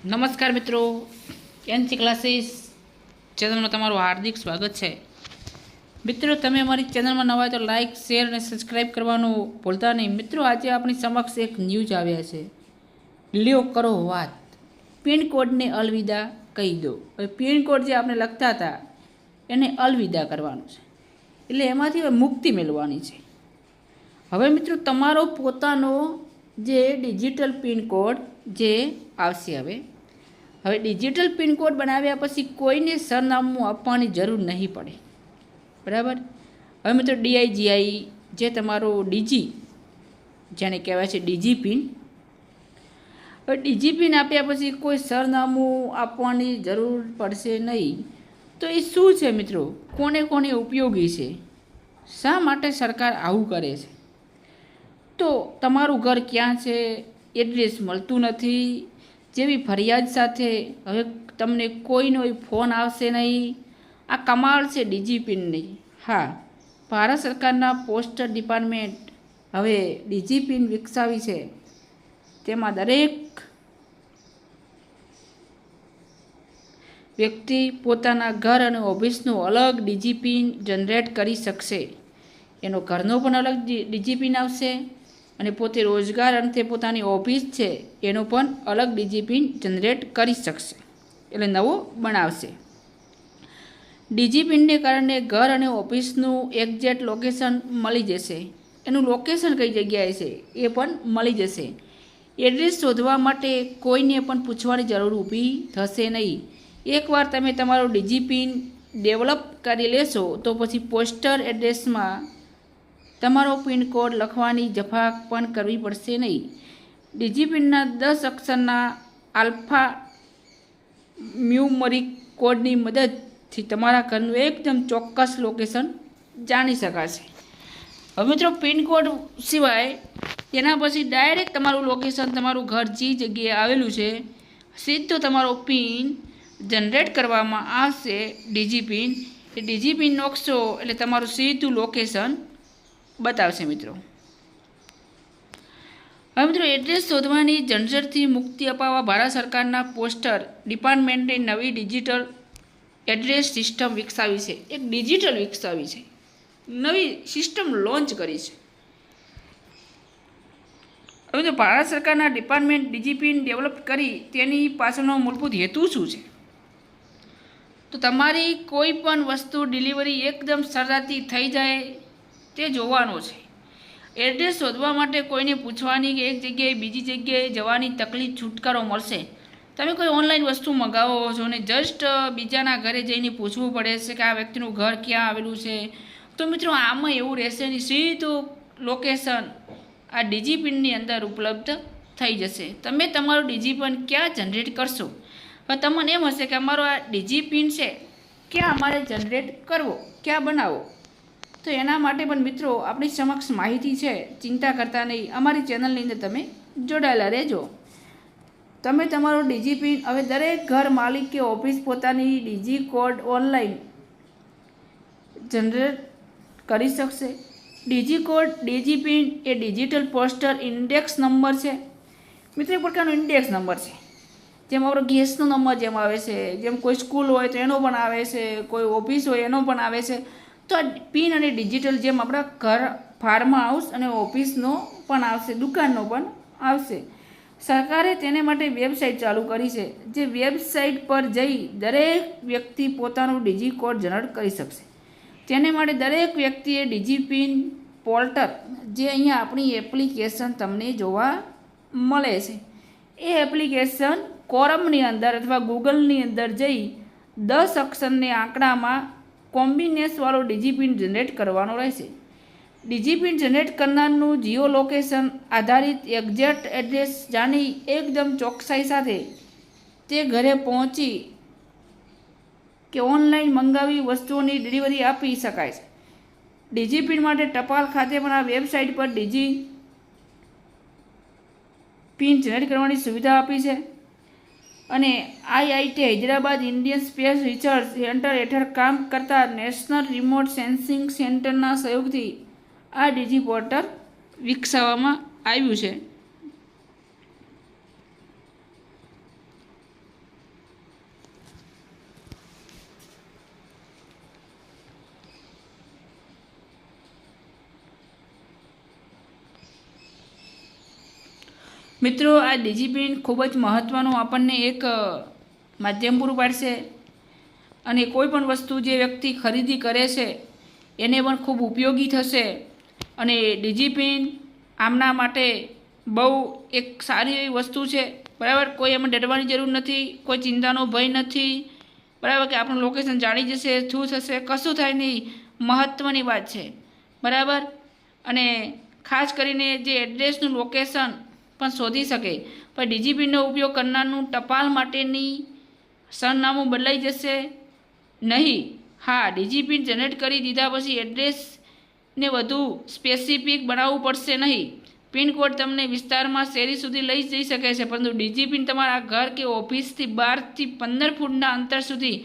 નમસ્કાર મિત્રો, NC classes ચેનલમાં તમારું હાર્દિક સ્વાગત છે। મિત્રો, તમે અમારી ચેનલમાં નવા હોય તો લાઇક, શેર અને સબસ્ક્રાઈબ કરવાનું ભૂલતા નહીં। મિત્રો, આજે આપણી સમક્ષ એક ન્યૂઝ આવ્યા છે। લ્યો કરો વાત, પિનકોડને અલવિદા કહી દો। હવે પિનકોડ જે આપણે લખતા હતા એને અલવિદા કરવાનું છે, એટલે એમાંથી હવે મુક્તિ મેળવવાની છે। હવે મિત્રો, તમારો પોતાનો જે ડિજિટલ પિનકોડ જે આવશે। હવે ડિજિટલ પિનકોડ બનાવ્યા પછી કોઈને સરનામું આપવાની જરૂર નહીં પડે, બરાબર। હવે મિત્રો, ડીઆઈજીઆઈ જે તમારો ડીજી જેને કહેવાય છે ડીજી પિન, હવે ડીજી પિન આપ્યા પછી કોઈ સરનામું આપવાની જરૂર પડશે નહીં। તો એ શું છે મિત્રો, કોને કોને ઉપયોગી છે, શા માટે સરકાર આવું કરે છે? તો તમારું ઘર ક્યાં છે, એડ્રેસ મળતું નથી જેવી ફરિયાદ સાથે હવે તમને કોઈનો ફોન આવશે નહીં। આ કમાલ છે ડીજી પિનની। હા, ભારત સરકારના પોસ્ટલ ડિપાર્ટમેન્ટ હવે ડીજી પિન વિકસાવી છે। તેમાં દરેક વ્યક્તિ પોતાના ઘર અને ઓફિસનું અલગ ડીજી પિન જનરેટ કરી શકશે। એનો ઘરનો પણ અલગ ડીજી પિન આવશે અને પોતે રોજગાર અંતે પોતાની ઓફિસ છે એનો પણ અલગ ડીજી પિન જનરેટ કરી શકશે, એટલે નવો બનાવશે। ડીજી પિનને કારણે ઘર અને ઓફિસનું એક્ઝેક્ટ લોકેશન મળી જશે। એનું લોકેશન કઈ જગ્યાએ છે એ પણ મળી જશે। એડ્રેસ શોધવા માટે કોઈને પણ પૂછવાની જરૂર ઊભી થશે નહીં। એકવાર તમે તમારો ડીજી પિન ડેવલપ કરી લેશો તો પછી પોસ્ટલ એડ્રેસમાં તમારો પિનકોડ લખવાની જફા પણ કરવી પડશે નહીં। ડીજી પિનના 10 અક્ષરના આલ્ફા ન્યુમરિક કોડની મદદથી તમારા ઘરનું એકદમ ચોક્કસ લોકેશન જાણી શકાશે। હવે મિત્રો, પિનકોડ સિવાય એના પછી ડાયરેક્ટ તમારું લોકેશન, તમારું ઘર જે જગ્યાએ આવેલું છે સીધો તમારો પિન જનરેટ કરવામાં આવશે ડીજી પિન। એ ડીજી પિન નોખશો એટલે તમારું સીધું લોકેશન બતાવશે મિત્રો। હવે મિત્રો, એડ્રેસ શોધવાની ઝંઝટથી મુક્તિ અપાવવા ભારત સરકારના પોસ્ટલ ડિપાર્ટમેન્ટે નવી ડિજિટલ એડ્રેસ સિસ્ટમ વિકસાવી છે। એક ડિજિટલ વિકસાવી છે, નવી સિસ્ટમ લોન્ચ કરી છે। હવે તો ભારત સરકારના ડિપાર્ટમેન્ટ ડીજી પિન ડેવલપ કરી તેની પાછળનો મૂળભૂત હેતુ શું છે? તો તમારી કોઈ પણ વસ્તુ ડિલિવરી એકદમ સરળતાથી થઈ જાય તે જોવાનો છે। એડ્રેસ શોધવા માટે કોઈને પૂછવાની કે એક જગ્યાએ બીજી જગ્યાએ જવાની તકલીફ છુટકારો મળશે। તમે કોઈ ઓનલાઈન વસ્તુ મંગાવો છો ને જસ્ટ બીજાના ઘરે જઈને પૂછવું પડે છે કે આ વ્યક્તિનું ઘર ક્યાં આવેલું છે, તો મિત્રો આમાં એવું રહેશે નહીં, સીધું લોકેશન આ ડીજી પિનની અંદર ઉપલબ્ધ થઈ જશે। તમે તમારું ડીજી પિન ક્યાં જનરેટ કરશો? હવે તમને એમ હશે કે અમારો આ ડીજી પિન છે ક્યાં અમારે જનરેટ કરવો, ક્યાં બનાવવો? તો એના માટે પણ મિત્રો આપણી સમક્ષ માહિતી છે, ચિંતા કરતા નહીં, અમારી ચેનલની અંદર તમે જોડાયેલા રહેજો। તમે તમારો ડીજી પિન હવે દરેક ઘર માલિક કે ઓફિસ પોતાની ડીજી કોડ ઓનલાઈન જનરેટ કરી શકશે। ડીજી પિન એ ડિજિટલ પોસ્ટલ ઇન્ડેક્સ નંબર છે મિત્રો, એક પ્રકારનો ઇન્ડેક્સ નંબર છે। જેમ આપણો ગેસનો નંબર જેમ આવે છે, જેમ કોઈ સ્કૂલ હોય તો એનો પણ આવે છે, કોઈ ઓફિસ હોય એનો પણ આવે છે। તો આ પિન અને ડિજિટલ જેમ આપણા ઘર, ફાર્મ હાઉસ અને ઓફિસનો પણ આવશે, દુકાનનો પણ આવશે। સરકારે તેને માટે વેબસાઇટ ચાલુ કરી છે, જે વેબસાઇટ પર જઈ દરેક વ્યક્તિ પોતાનું ડીજી કોડ જનરેટ કરી શકશે। તેને માટે દરેક વ્યક્તિએ ડીજી પિન પોર્ટલ, જે અહીંયા આપણી એપ્લિકેશન તમને જોવા મળે છે, એ એપ્લિકેશન કોરમની અંદર અથવા ગૂગલની અંદર જઈ 10 અક્ષરને આંકડામાં કોમ્બિનેશનવાળો ડીજી પિન જનરેટ કરવાનો રહેશે। ડીજી પિન જનરેટ કરનારનું જીઓ લોકેશન આધારિત એક્ઝેક્ટ એડ્રેસ જાણી એકદમ ચોકસાઈ સાથે તે ઘરે પહોંચી કે ઓનલાઈન મંગાવી વસ્તુઓની ડિલિવરી આપી શકાય છે। ડીજી પિન માટે ટપાલ ખાતે પણ આ વેબસાઇટ પર ડીજી પિન જનરેટ કરવાની સુવિધા આપી છે। અને IIT Hyderabad Indian space research centre હેઠળ કામ કરતા નેશનલ રિમોટ સેન્સિંગ સેન્ટરના સહયોગથી આ ડીજી પોર્ટલ વિકસાવવામાં આવ્યું છે। મિત્રો, આ ડિજિપિન ખૂબ જ મહત્ત્વનું આપણને એક માધ્યમ પૂરું પાડશે અને કોઈ પણ વસ્તુ જે વ્યક્તિ ખરીદી કરે છે એને પણ ખૂબ ઉપયોગી થશે. અને ડિજિપિન આમના માટે બહુ એક સારી એવી વસ્તુ છે, બરાબર. કોઈ એમાં ડરવાની જરૂર નથી, કોઈ ચિંતાનો ભય નથી, બરાબર, કે આપણું લોકેશન જાણી જશે, શું થશે, કશું થાય નહીં, મહત્ત્વની વાત છે, બરાબર. અને ખાસ કરીને જે એડ્રેસનું લોકેશન પણ શોધી શકે. પણ ડિજિપિનનો ઉપયોગ કરનારનું ટપાલ માટેની સરનામું બદલાઈ જશે નહીં. હા, ડિજિપિન જનરેટ કરી દીધા પછી એડ્રેસને વધુ સ્પેસિફિક બનાવવું પડશે નહીં. પિનકોડ તમને વિસ્તારમાં શેરી સુધી લઈ જઈ શકે છે, પરંતુ ડિજિપિન તમારા ઘર કે ઓફિસથી 12થી 15 ફૂટના અંતર સુધી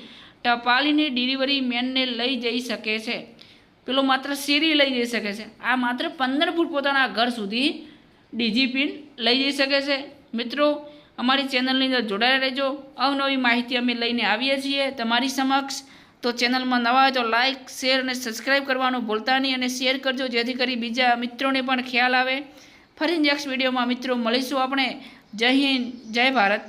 ટપાલીની ડિલિવરી મેનને લઈ જઈ શકે છે. પેલો માત્ર શેરી લઈ જઈ શકે છે, આ માત્ર 15 ફૂટ પોતાના ઘર સુધી ડિજિપિન લઈ જઈ શકે છે. મિત્રો, અમારી ચેનલની અંદર જોડાયેલા રહેજો. અવનવી માહિતી અમે લઈને આવીએ છીએ તમારી સમક્ષ. તો ચેનલમાં નવા હોય તો લાઇક, શેર અને સબસ્ક્રાઈબ કરવાનું ભૂલતા નહીં અને શેર કરજો, જેથી કરી બીજા મિત્રોને પણ ખ્યાલ આવે. ફરી નેક્સ્ટ વિડીયોમાં મિત્રો મળીશું આપણે. જય હિન્દ, જય ભારત.